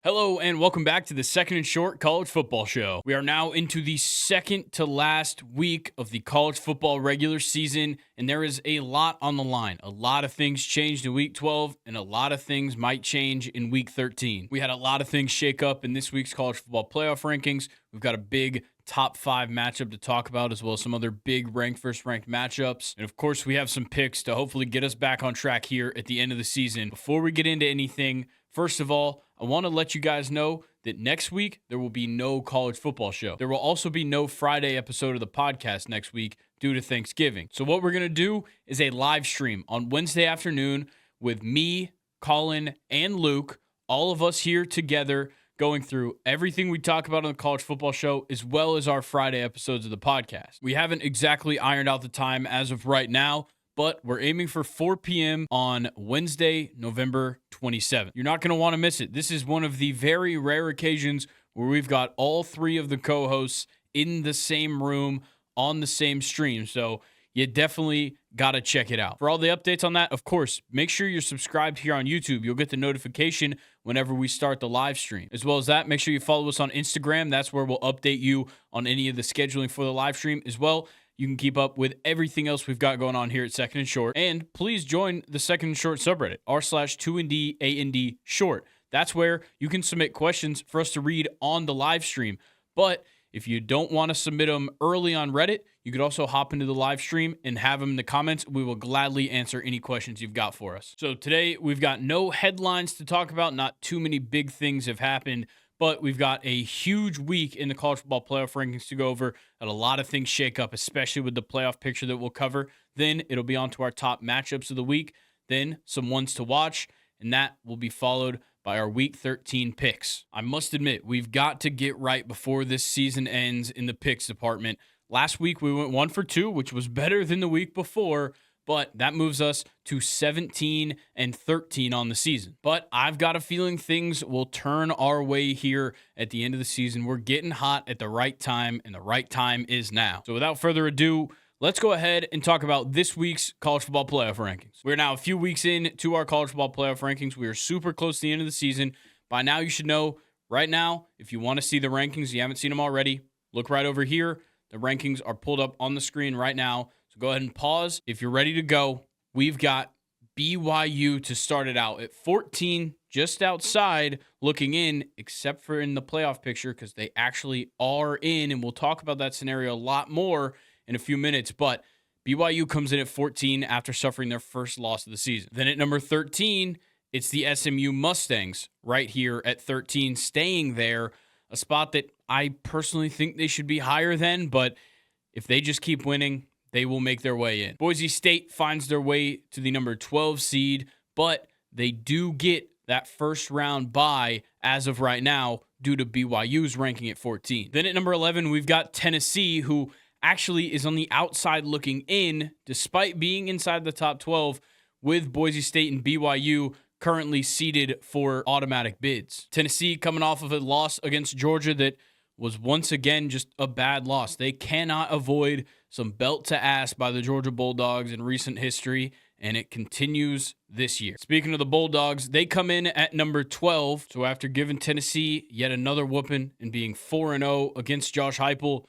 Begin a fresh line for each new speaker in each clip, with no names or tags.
Hello and welcome back to the Second and Short College Football Show. We are now into the second to last week of the college football regular season, and there is a lot on the line. A lot of things changed in week 12, and a lot of things might change in week 13. We had a lot of things shake up in this week's college football playoff rankings. We've got a big top 5 matchup to talk about, as well as some other big ranked versus ranked matchups. And of course, we have some picks to hopefully get us back on track here at the end of the season. Before we get into anything, first of all, I want to let you guys know that next week there will be no college football show. There will also be no Friday episode of the podcast next week due to Thanksgiving. So what we're going to do is a live stream on Wednesday afternoon with me, Colin, and Luke, all of us here together going through everything we talk about on the college football show, as well as our Friday episodes of the podcast. We haven't exactly ironed out the time as of right now, but we're aiming for 4 p.m. on Wednesday, November 27th. You're not going to want to miss it. This is one of the very rare occasions where we've got all 3 of the co-hosts in the same room on the same stream. So you definitely got to check it out. For all the updates on that, of course, make sure you're subscribed here on YouTube. You'll get the notification whenever we start the live stream. As well as that, make sure you follow us on Instagram. That's where we'll update you on any of the scheduling for the live stream as well. You can keep up with everything else we've got going on here at Second and Short. And please join the Second and Short subreddit, r/2ndand short. That's where you can submit questions for us to read on the live stream. But if you don't want to submit them early on Reddit, you could also hop into the live stream and have them in the comments. We will gladly answer any questions you've got for us. So today we've got no headlines to talk about. Not too many big things have happened. But we've got a huge week in the college football playoff rankings to go over, and a lot of things shake up, especially with the playoff picture that we'll cover. Then it'll be on to our top matchups of the week, then some ones to watch, and that will be followed by our Week 13 picks. I must admit, we've got to get right before this season ends in the picks department. Last week, we went 1 for 2, which was better than the week before, but that moves us to 17-13 on the season. But I've got a feeling things will turn our way here at the end of the season. We're getting hot at the right time, and the right time is now. So without further ado, let's go ahead and talk about this week's college football playoff rankings. We're now a few weeks in to our college football playoff rankings. We are super close to the end of the season. By now, you should know right now, if you want to see the rankings, you haven't seen them already, look right over here. The rankings are pulled up on the screen right now. So go ahead and pause. If you're ready to go, we've got BYU to start it out at 14, just outside looking in, except for in the playoff picture because they actually are in, and we'll talk about that scenario a lot more in a few minutes. But BYU comes in at 14 after suffering their first loss of the season. Then at number 13, it's the SMU Mustangs right here at 13, staying there, a spot that I personally think they should be higher than, but if they just keep winning, they will make their way in. Boise State finds their way to the number 12 seed, but they do get that first round bye as of right now due to BYU's ranking at 14. Then at number 11, we've got Tennessee, who actually is on the outside looking in, despite being inside the top 12, with Boise State and BYU currently seeded for automatic bids. Tennessee coming off of a loss against Georgia that was once again just a bad loss. They cannot avoid some belt to ass by the Georgia Bulldogs in recent history, and it continues this year. Speaking of the Bulldogs, they come in at number 12. So after giving Tennessee yet another whooping and being 4-0 against Josh Heupel,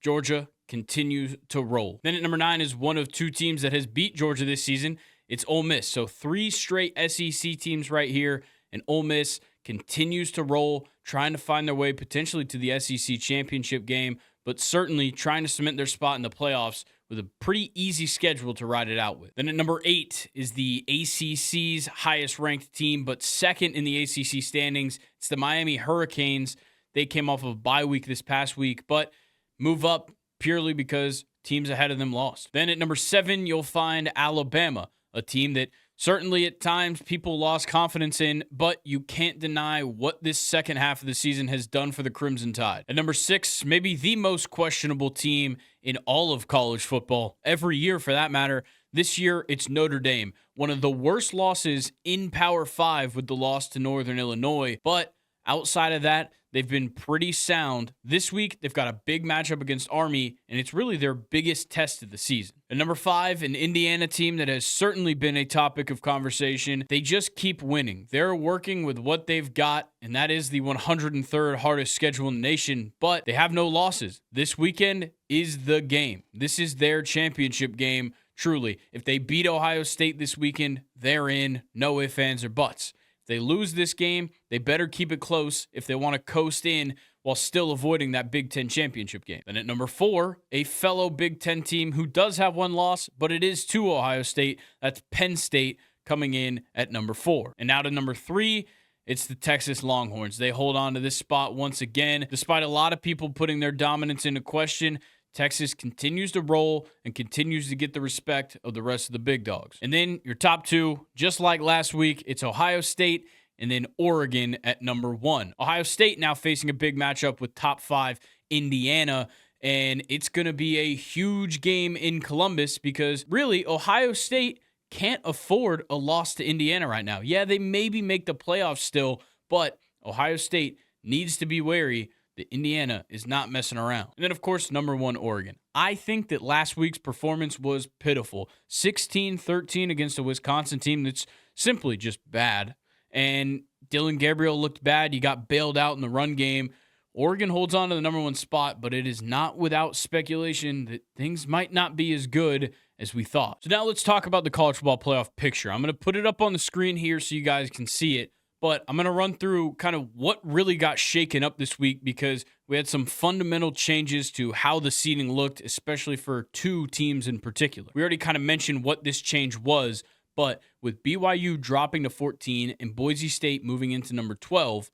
Georgia continues to roll. Then at number 9 is one of 2 teams that has beat Georgia this season. It's Ole Miss. So 3 straight SEC teams right here, and Ole Miss continues to roll, trying to find their way potentially to the SEC championship game, but certainly trying to cement their spot in the playoffs with a pretty easy schedule to ride it out with. Then at number 8 is the ACC's highest-ranked team, but second in the ACC standings. It's the Miami Hurricanes. They came off of a bye week this past week, but move up purely because teams ahead of them lost. Then at number 7, you'll find Alabama, a team that certainly at times people lost confidence in, but you can't deny what this second half of the season has done for the Crimson Tide. At number 6, maybe the most questionable team in all of college football, every year for that matter. This year, it's Notre Dame. One of the worst losses in Power 5 with the loss to Northern Illinois, but Outside of that, they've been pretty sound. This week, they've got a big matchup against Army, and it's really their biggest test of the season. At number 5, an Indiana team that has certainly been a topic of conversation. They just keep winning. They're working with what they've got, and that is the 103rd hardest schedule in the nation, but they have no losses. This weekend is the game. This is their championship game, truly. If they beat Ohio State this weekend, they're in. No ifs, ands, or buts. If they lose this game, they better keep it close if they want to coast in while still avoiding that Big Ten championship game. And at number 4, a fellow Big Ten team who does have one loss, but it is to Ohio State. That's Penn State coming in at number 4. And now to number 3, it's the Texas Longhorns. They hold on to this spot once again. Despite a lot of people putting their dominance into question, Texas continues to roll and continues to get the respect of the rest of the big dogs. And then your top 2, just like last week, it's Ohio State and then Oregon at number 1. Ohio State now facing a big matchup with top 5 Indiana, and it's going to be a huge game in Columbus because really Ohio State can't afford a loss to Indiana right now. Yeah, they maybe make the playoffs still, but Ohio State needs to be wary that Indiana is not messing around. And then, of course, number 1, Oregon. I think that last week's performance was pitiful. 16-13 against a Wisconsin team that's simply just bad. And Dylan Gabriel looked bad. You got bailed out in the run game. Oregon holds on to the number 1 spot, but it is not without speculation that things might not be as good as we thought. So now let's talk about the college football playoff picture. I'm going to put it up on the screen here so you guys can see it. But I'm going to run through kind of what really got shaken up this week because we had some fundamental changes to how the seeding looked, especially for 2 teams in particular. We already kind of mentioned what this change was, but with BYU dropping to 14 and Boise State moving into number 12,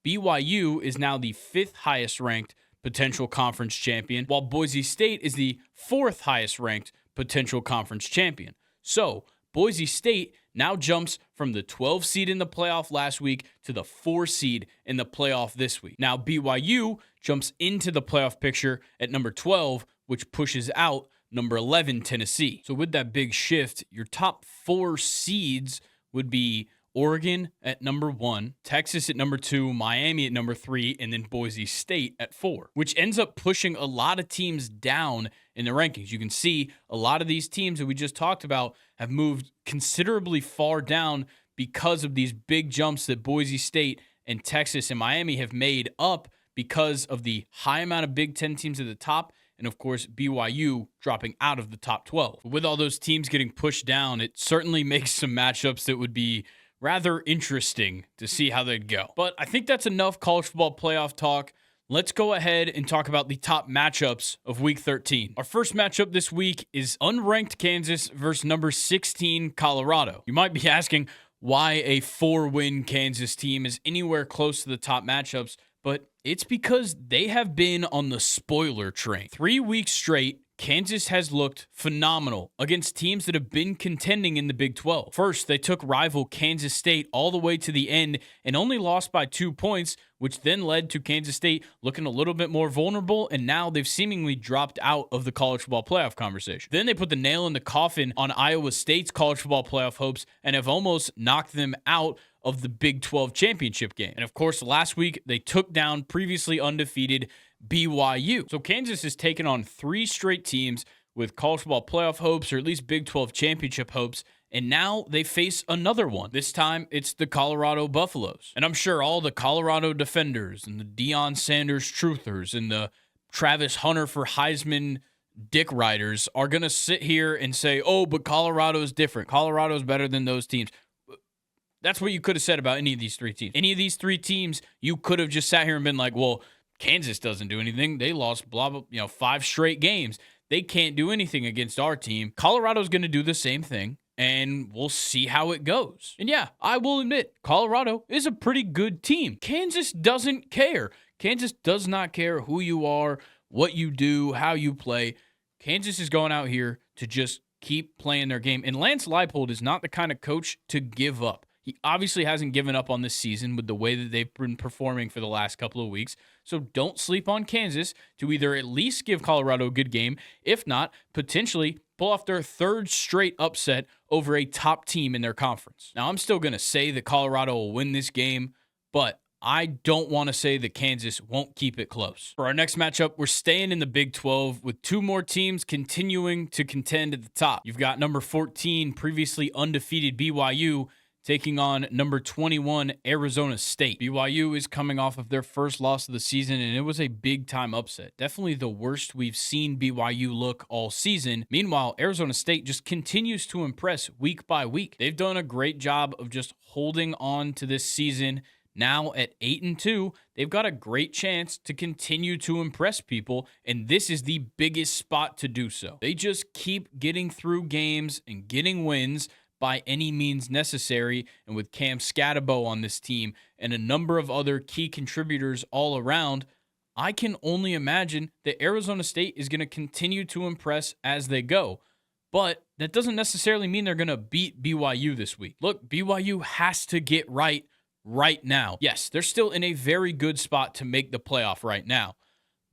BYU is now the 5th highest ranked potential conference champion, while Boise State is the 4th highest ranked potential conference champion. So Boise State now jumps from the 12 seed in the playoff last week to the 4 seed in the playoff this week. Now BYU jumps into the playoff picture at number 12, which pushes out number 11 Tennessee. So with that big shift, your top 4 seeds would be Oregon at number 1, Texas at number 2, Miami at number 3, and then Boise State at 4, which ends up pushing a lot of teams down in the rankings. You can see a lot of these teams that we just talked about have moved considerably far down because of these big jumps that Boise State and Texas and Miami have made up because of the high amount of Big Ten teams at the top and, of course, BYU dropping out of the top 12. With all those teams getting pushed down, it certainly makes some matchups that would be rather interesting to see how they'd go. But I think that's enough college football playoff talk. Let's go ahead and talk about the top matchups of Week 13. Our first matchup this week is unranked Kansas versus number 16 Colorado. You might be asking why a 4-win Kansas team is anywhere close to the top matchups, but it's because they have been on the spoiler train. 3 weeks straight, Kansas has looked phenomenal against teams that have been contending in the Big 12. First, they took rival Kansas State all the way to the end and only lost by 2 points, which then led to Kansas State looking a little bit more vulnerable, and now they've seemingly dropped out of the college football playoff conversation. Then they put the nail in the coffin on Iowa State's college football playoff hopes and have almost knocked them out of the Big 12 championship game. And of course, last week, they took down previously undefeated BYU. So Kansas has taken on 3 straight teams with college football playoff hopes, or at least Big 12 championship hopes, and now they face another one. This time, it's the Colorado Buffaloes. And I'm sure all the Colorado defenders and the Deion Sanders truthers and the Travis Hunter for Heisman dick riders are going to sit here and say, oh, but Colorado's different. Colorado's better than those teams. That's what you could have said about any of these 3 teams. Any of these 3 teams, you could have just sat here and been like, well, Kansas doesn't do anything. They lost 5 straight games. They can't do anything against our team. Colorado's going to do the same thing, and we'll see how it goes. And yeah, I will admit, Colorado is a pretty good team. Kansas doesn't care. Kansas does not care who you are, what you do, how you play. Kansas is going out here to just keep playing their game. And Lance Leipold is not the kind of coach to give up. He obviously hasn't given up on this season with the way that they've been performing for the last couple of weeks. So don't sleep on Kansas to either at least give Colorado a good game, if not, potentially pull off their 3rd straight upset over a top team in their conference. Now, I'm still going to say that Colorado will win this game, but I don't want to say that Kansas won't keep it close. For our next matchup, we're staying in the Big 12 with two more teams continuing to contend at the top. You've got number 14, previously undefeated BYU, taking on number 21, Arizona State. BYU is coming off of their first loss of the season, and it was a big-time upset. Definitely the worst we've seen BYU look all season. Meanwhile, Arizona State just continues to impress week by week. They've done a great job of just holding on to this season. Now at 8-2, they've got a great chance to continue to impress people, and this is the biggest spot to do so. They just keep getting through games and getting wins by any means necessary, and with Cam Scatabo on this team and a number of other key contributors all around, I can only imagine that Arizona State is going to continue to impress as they go. But that doesn't necessarily mean they're going to beat BYU this week. Look, BYU has to get right now. Yes, they're still in a very good spot to make the playoff right now.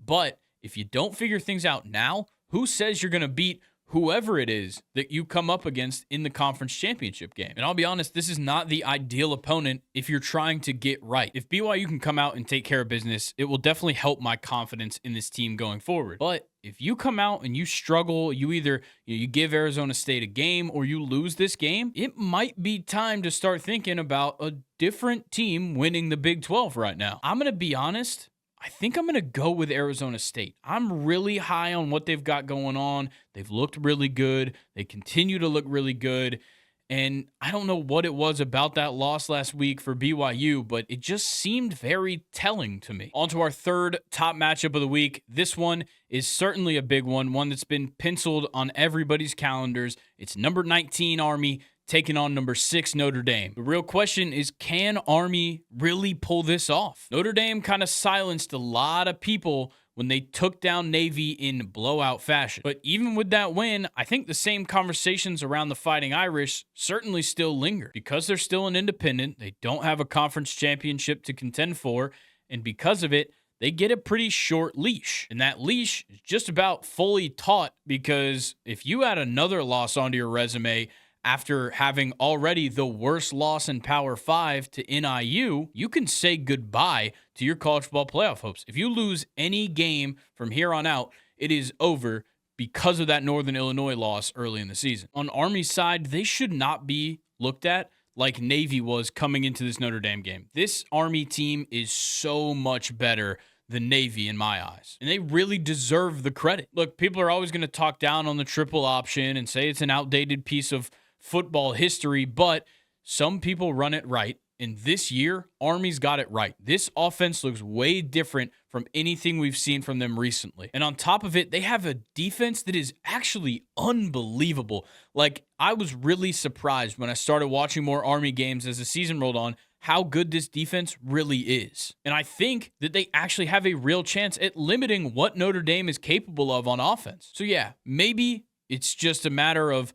But if you don't figure things out now, who says you're going to beat whoever it is that you come up against in the conference championship game? And I'll be honest, this is not the ideal opponent if you're trying to get right. If BYU can come out and take care of business, it will definitely help my confidence in this team going forward. But if you come out and you struggle, you either you give Arizona State a game or you lose this game, it might be time to start thinking about a different team winning the Big 12 right now. I'm going to be honest, I think I'm going to go with Arizona State. I'm really high on what they've got going on. They've looked really good. They continue to look really good. And I don't know what it was about that loss last week for BYU, but it just seemed very telling to me. On to our third top matchup of the week. This one is certainly a big one that's been penciled on everybody's calendars. It's number 19 Army taking on number 6 Notre Dame. The real question is, can Army really pull this off? Notre Dame kind of silenced a lot of people when they took down Navy in blowout fashion. But even with that win, I think the same conversations around the Fighting Irish certainly still linger. Because they're still an independent, they don't have a conference championship to contend for, and because of it, they get a pretty short leash. And that leash is just about fully taut, because if you add another loss onto your resume after having already the worst loss in Power 5 to NIU, you can say goodbye to your college football playoff hopes. If you lose any game from here on out, it is over because of that Northern Illinois loss early in the season. On Army's side, they should not be looked at like Navy was coming into this Notre Dame game. This Army team is so much better than Navy in my eyes, and they really deserve the credit. Look, people are always going to talk down on the triple option and say it's an outdated piece of football history, but some people run it right. And this year, Army's got it right. This offense looks way different from anything we've seen from them recently. And on top of it, they have a defense that is actually unbelievable. Like, I was really surprised when I started watching more Army games as the season rolled on, how good this defense really is. And I think that they actually have a real chance at limiting what Notre Dame is capable of on offense. So yeah, maybe it's just a matter of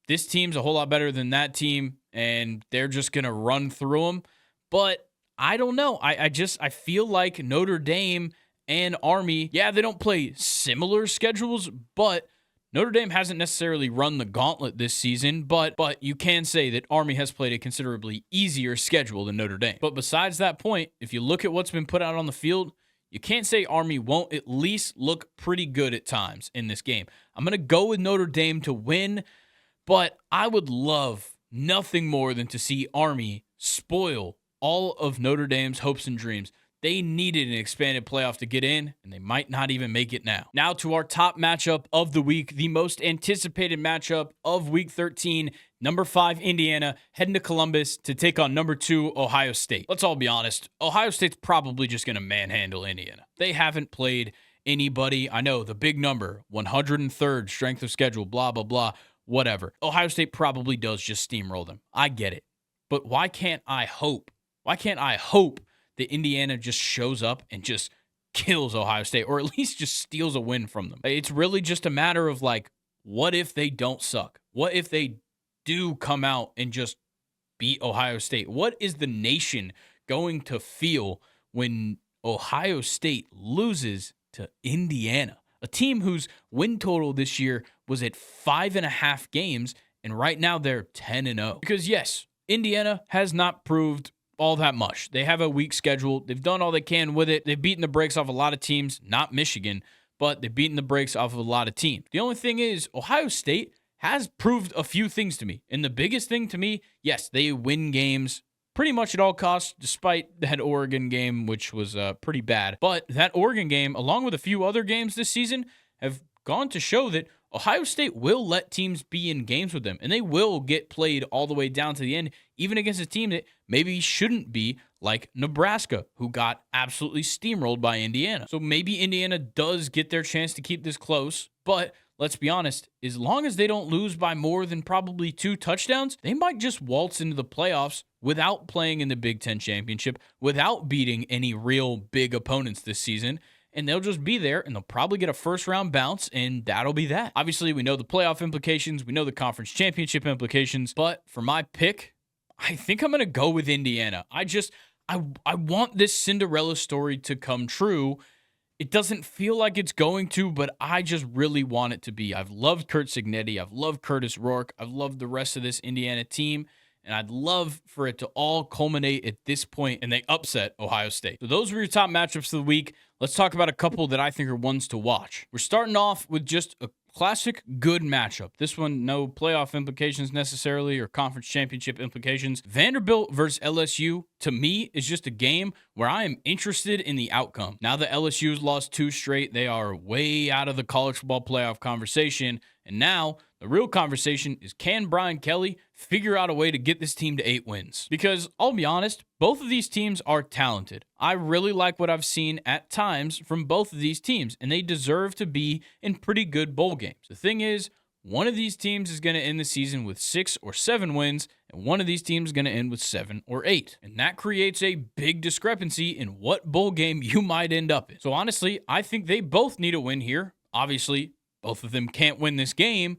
this team's a whole lot better than that team, and they're just going to run through them. But I don't know. I feel like Notre Dame and Army, yeah, they don't play similar schedules, but Notre Dame hasn't necessarily run the gauntlet this season, but you can say that Army has played a considerably easier schedule than Notre Dame. But besides that point, if you look at what's been put out on the field, you can't say Army won't at least look pretty good at times in this game. I'm going to go with Notre Dame to win, but I would love nothing more than to see Army spoil all of Notre Dame's hopes and dreams. They needed an expanded playoff to get in, and they might not even make it now. Now to our top matchup of the week, the most anticipated matchup of Week 13. Number 5, Indiana, heading to Columbus to take on number 2, Ohio State. Let's all be honest. Ohio State's probably just going to manhandle Indiana. They haven't played anybody. I know, the big number, 103rd strength of schedule, blah, blah, blah. Whatever. Ohio State probably does just steamroll them. I get it. But why can't I hope? Why can't I hope that Indiana just shows up and just kills Ohio State, or at least just steals a win from them? It's really just a matter of, like, what if they don't suck? What if they do come out and just beat Ohio State? What is the nation going to feel when Ohio State loses to Indiana? A team whose win total this year was at 5.5 games, and right now they're 10-0. Because yes, Indiana has not proved all that much. They have a weak schedule. They've done all they can with it. They've beaten the brakes off a lot of teams, not Michigan, but they've beaten the brakes off of a lot of teams. The only thing is, Ohio State has proved a few things to me. And the biggest thing to me, yes, they win games pretty much at all costs, despite that Oregon game, which was pretty bad. But that Oregon game, along with a few other games this season, have gone to show that Ohio State will let teams be in games with them, and they will get played all the way down to the end, even against a team that maybe shouldn't be, like Nebraska, who got absolutely steamrolled by Indiana. So maybe Indiana does get their chance to keep this close, but let's be honest, as long as they don't lose by more than probably 2 touchdowns, they might just waltz into the playoffs without playing in the Big Ten Championship, without beating any real big opponents this season. And they'll just be there, and they'll probably get a first-round bounce, and that'll be that. Obviously, we know the playoff implications. We know the conference championship implications. But for my pick, I think I'm going to go with Indiana. I want this Cinderella story to come true. It doesn't feel like it's going to, but I just really want it to be. I've loved Curt Cignetti. I've loved Curtis Rourke. I've loved the rest of this Indiana team. And I'd love for it to all culminate at this point, and they upset Ohio State. So those were your top matchups of the week. Let's talk about a couple that I think are ones to watch. We're starting off with just a classic good matchup. This one, no playoff implications necessarily or conference championship implications. Vanderbilt versus LSU, to me, is just a game where I am interested in the outcome. Now that LSU's lost 2 straight, they are way out of the college football playoff conversation. And now the real conversation is, can Brian Kelly figure out a way to get this team to 8 wins? Because I'll be honest, both of these teams are talented. I really like what I've seen at times from both of these teams, and they deserve to be in pretty good bowl games. The thing is, one of these teams is going to end the season with 6 or 7 wins, and one of these teams is going to end with 7 or 8. And that creates a big discrepancy in what bowl game you might end up in. So honestly, I think they both need a win here. Obviously, both of them can't win this game,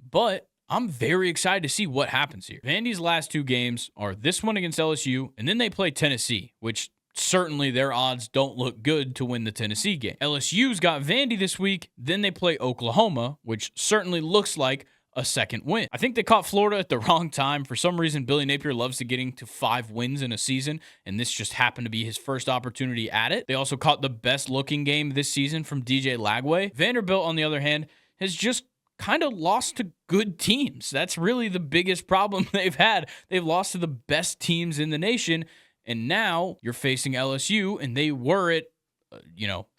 but I'm very excited to see what happens here. Vandy's last 2 games are this one against LSU, and then they play Tennessee, which certainly their odds don't look good to win the Tennessee game. LSU's got Vandy this week, then they play Oklahoma, which certainly looks like a second win. I think they caught Florida at the wrong time. For some reason, Billy Napier loves to getting to 5 wins in a season, and this just happened to be his first opportunity at it. They also caught the best-looking game this season from DJ Lagway. Vanderbilt, on the other hand, has just kind of lost to good teams. That's really the biggest problem they've had. They've lost to the best teams in the nation, and now you're facing LSU, and they were it,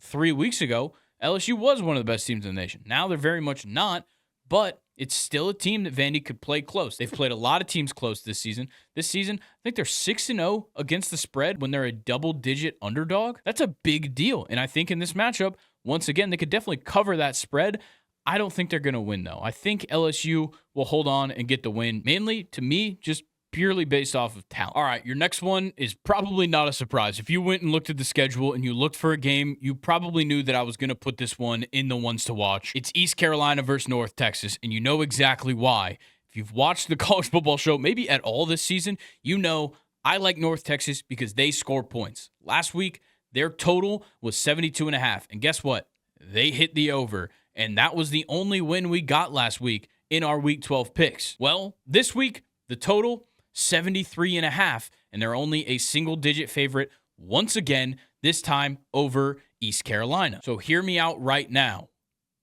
3 weeks ago. LSU was one of the best teams in the nation. Now they're very much not, but it's still a team that Vandy could play close. They've played a lot of teams close this season. This season, I think they're 6-0 against the spread when they're a double-digit underdog. That's a big deal, and I think in this matchup, once again, they could definitely cover that spread. I don't think they're going to win, though. I think LSU will hold on and get the win, mainly, to me, just purely based off of talent. All right, your next one is probably not a surprise. If you went and looked at the schedule and you looked for a game, you probably knew that I was going to put this one in the ones to watch. It's East Carolina versus North Texas, and you know exactly why. If you've watched the college football show maybe at all this season, you know I like North Texas because they score points. Last week, their total was 72.5, and guess what? They hit the over. And that was the only win we got last week in our Week 12 picks. Well, this week, the total, 73.5, and they're only a single-digit favorite once again, this time over East Carolina. So hear me out right now.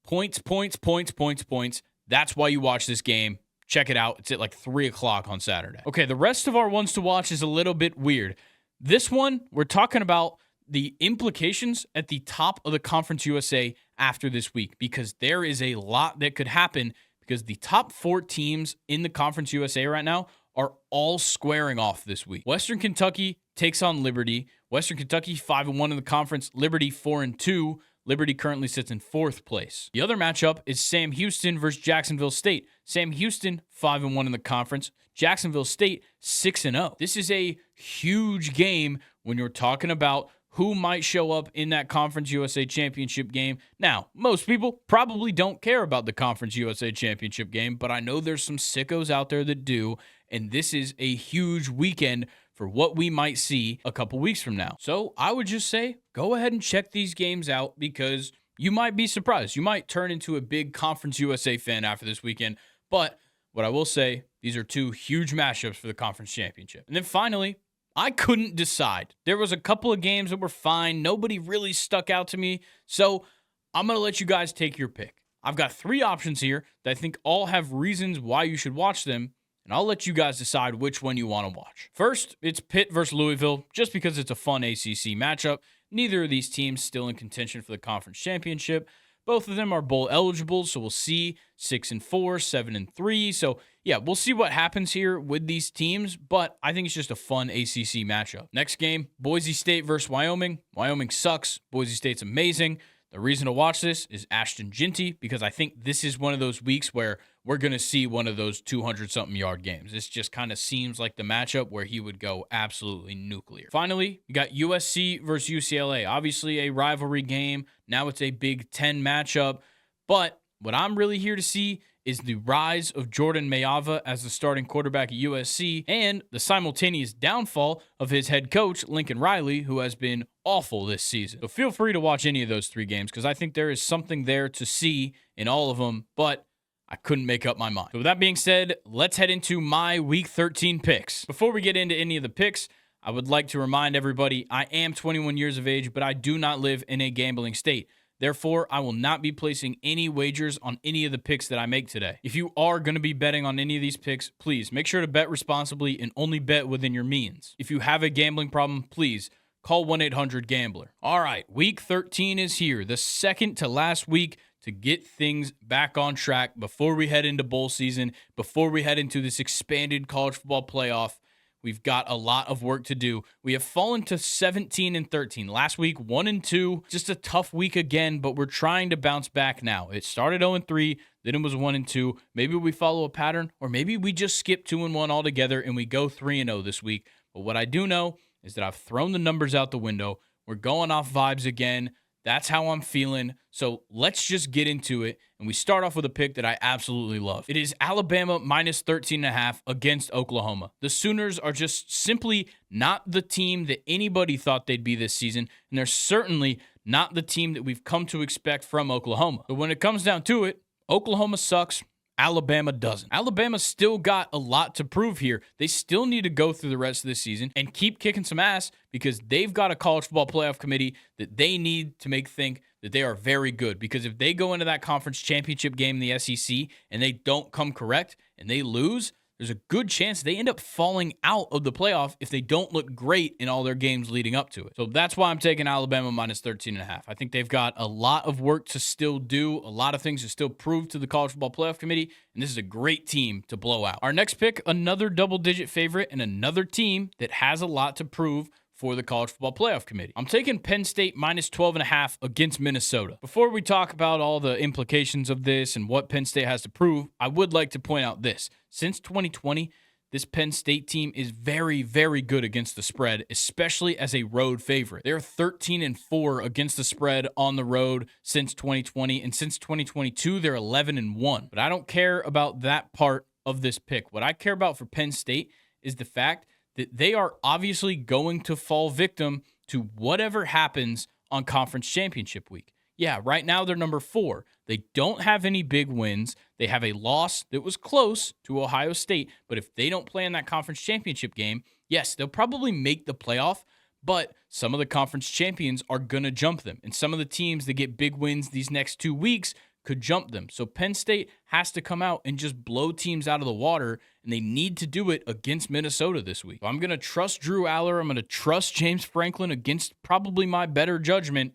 Points, points, points, points, points. That's why you watch this game. Check it out. It's at like 3 o'clock on Saturday. Okay, the rest of our ones to watch is a little bit weird. This one, we're talking about the implications at the top of the Conference USA after this week, because there is a lot that could happen, because the top 4 teams in the Conference USA right now are all squaring off this week. Western Kentucky takes on Liberty. Western Kentucky 5-1 in the conference. Liberty 4-2. Liberty currently sits in 4th place. The other matchup is Sam Houston versus Jacksonville State. Sam Houston 5-1 in the conference. Jacksonville State 6-0. This is a huge game when you're talking about who might show up in that Conference USA Championship game. Now, most people probably don't care about the Conference USA Championship game, but I know there's some sickos out there that do, and this is a huge weekend for what we might see a couple weeks from now. So I would just say, go ahead and check these games out, because you might be surprised. You might turn into a big Conference USA fan after this weekend, but what I will say, these are 2 huge matchups for the Conference Championship. And then finally, I couldn't decide. There was a couple of games that were fine. Nobody really stuck out to me. So I'm going to let you guys take your pick. I've got 3 options here that I think all have reasons why you should watch them, and I'll let you guys decide which one you want to watch. First, it's Pitt versus Louisville, just because it's a fun ACC matchup. Neither of these teams still in contention for the conference championship. Both of them are bowl eligible, so we'll see 6-4, 7-3. So yeah, we'll see what happens here with these teams, but I think it's just a fun ACC matchup. Next game, Boise State versus Wyoming. Wyoming sucks. Boise State's amazing. The reason to watch this is Ashton Ginty, because I think this is one of those weeks where we're going to see one of those 200-something yard games. This just kind of seems like the matchup where he would go absolutely nuclear. Finally, you got USC versus UCLA. Obviously a rivalry game. Now it's a Big Ten matchup. But what I'm really here to see is the rise of Jordan Mayava as the starting quarterback at USC and the simultaneous downfall of his head coach, Lincoln Riley, who has been awful this season. So feel free to watch any of those 3 games because I think there is something there to see in all of them, but I couldn't make up my mind. So with that being said, let's head into my Week 13 picks. Before we get into any of the picks, I would like to remind everybody I am 21 years of age, but I do not live in a gambling state. Therefore, I will not be placing any wagers on any of the picks that I make today. If you are going to be betting on any of these picks, please make sure to bet responsibly and only bet within your means. If you have a gambling problem, please call 1-800-GAMBLER. All right, Week 13 is here, the second to last week to get things back on track before we head into bowl season, before we head into this expanded college football playoff. We've got a lot of work to do. We have fallen to 17-13. Last week, 1-2. Just a tough week again, but we're trying to bounce back now. It started 0-3, then it was 1-2. Maybe we follow a pattern, or maybe we just skip 2-1 altogether and we go 3-0 this week. But what I do know is that I've thrown the numbers out the window. We're going off vibes again. That's how I'm feeling. So let's just get into it. And we start off with a pick that I absolutely love. It is Alabama minus 13.5 against Oklahoma. The Sooners are just simply not the team that anybody thought they'd be this season. And they're certainly not the team that we've come to expect from Oklahoma. But when it comes down to it, Oklahoma sucks. Alabama doesn't. Alabama's still got a lot to prove here. They still need to go through the rest of the season and keep kicking some ass because they've got a college football playoff committee that they need to make think that they are very good. Because if they go into that conference championship game in the SEC and they don't come correct and they lose, there's a good chance they end up falling out of the playoff if they don't look great in all their games leading up to it. So that's why I'm taking Alabama minus 13.5. I think they've got a lot of work to still do, a lot of things to still prove to the College Football Playoff Committee, and this is a great team to blow out. Our next pick, another double-digit favorite and another team that has a lot to prove for the College Football Playoff Committee. I'm taking Penn State minus 12.5 against Minnesota. Before we talk about all the implications of this and what Penn State has to prove, I would like to point out this. Since 2020, this Penn State team is very, very good against the spread, especially as a road favorite. They're 13-4 against the spread on the road since 2020, and since 2022, they're 11-1. But I don't care about that part of this pick. What I care about for Penn State is the fact that they are obviously going to fall victim to whatever happens on conference championship week. Yeah, right now they're number 4. They don't have any big wins. They have a loss that was close to Ohio State, but if they don't play in that conference championship game, yes, they'll probably make the playoff, but some of the conference champions are going to jump them, and some of the teams that get big wins these next 2 weeks could jump them. So Penn State has to come out and just blow teams out of the water, and they need to do it against Minnesota this week. So I'm going to trust Drew Aller. I'm going to trust James Franklin against probably my better judgment,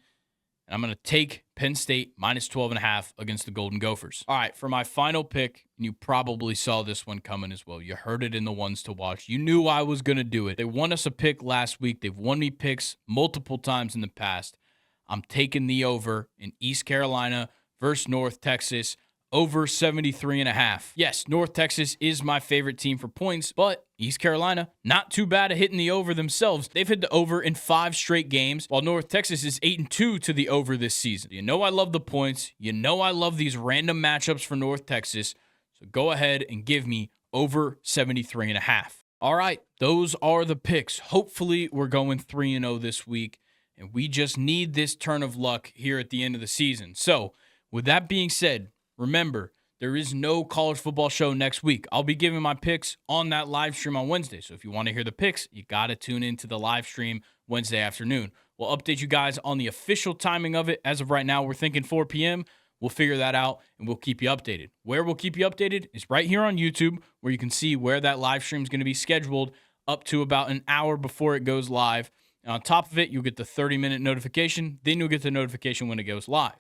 and I'm going to take Penn State minus 12.5 against the Golden Gophers. All right, for my final pick, and you probably saw this one coming as well. You heard it in the ones to watch. You knew I was going to do it. They won us a pick last week. They've won me picks multiple times in the past. I'm taking the over in East Carolina versus North Texas, over 73.5. Yes, North Texas is my favorite team for points, but East Carolina, not too bad at hitting the over themselves. They've hit the over in 5 straight games, while North Texas is 8-2 to the over this season. You know I love the points. You know I love these random matchups for North Texas, so go ahead and give me over 73.5. All right, those are the picks. Hopefully we're going 3-0 this week, and we just need this turn of luck here at the end of the season. So, with that being said, remember, there is no college football show next week. I'll be giving my picks on that live stream on Wednesday. So if you want to hear the picks, you got to tune into the live stream Wednesday afternoon. We'll update you guys on the official timing of it. As of right now, we're thinking 4 p.m. We'll figure that out, and we'll keep you updated. Where we'll keep you updated is right here on YouTube, where you can see where that live stream is going to be scheduled up to about an hour before it goes live. And on top of it, you'll get the 30-minute notification. Then you'll get the notification when it goes live.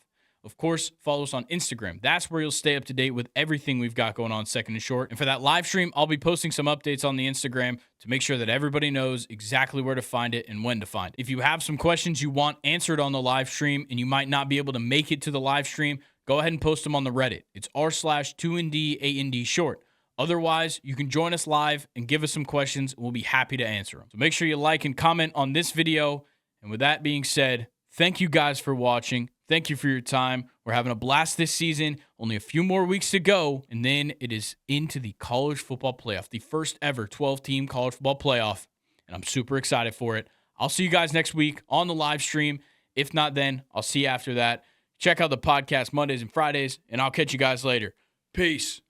Of course, follow us on Instagram. That's where you'll stay up to date with everything we've got going on second and short. And for that live stream, I'll be posting some updates on the Instagram to make sure that everybody knows exactly where to find it and when to find it. If you have some questions you want answered on the live stream and you might not be able to make it to the live stream, go ahead and post them on the Reddit. It's r/2&D short. Otherwise, you can join us live and give us some questions, and we'll be happy to answer them. So make sure you like and comment on this video. And with that being said, thank you guys for watching. Thank you for your time. We're having a blast this season. Only a few more weeks to go, and then it is into the college football playoff, the first ever 12-team college football playoff, and I'm super excited for it. I'll see you guys next week on the live stream. If not then, I'll see you after that. Check out the podcast Mondays and Fridays, and I'll catch you guys later. Peace.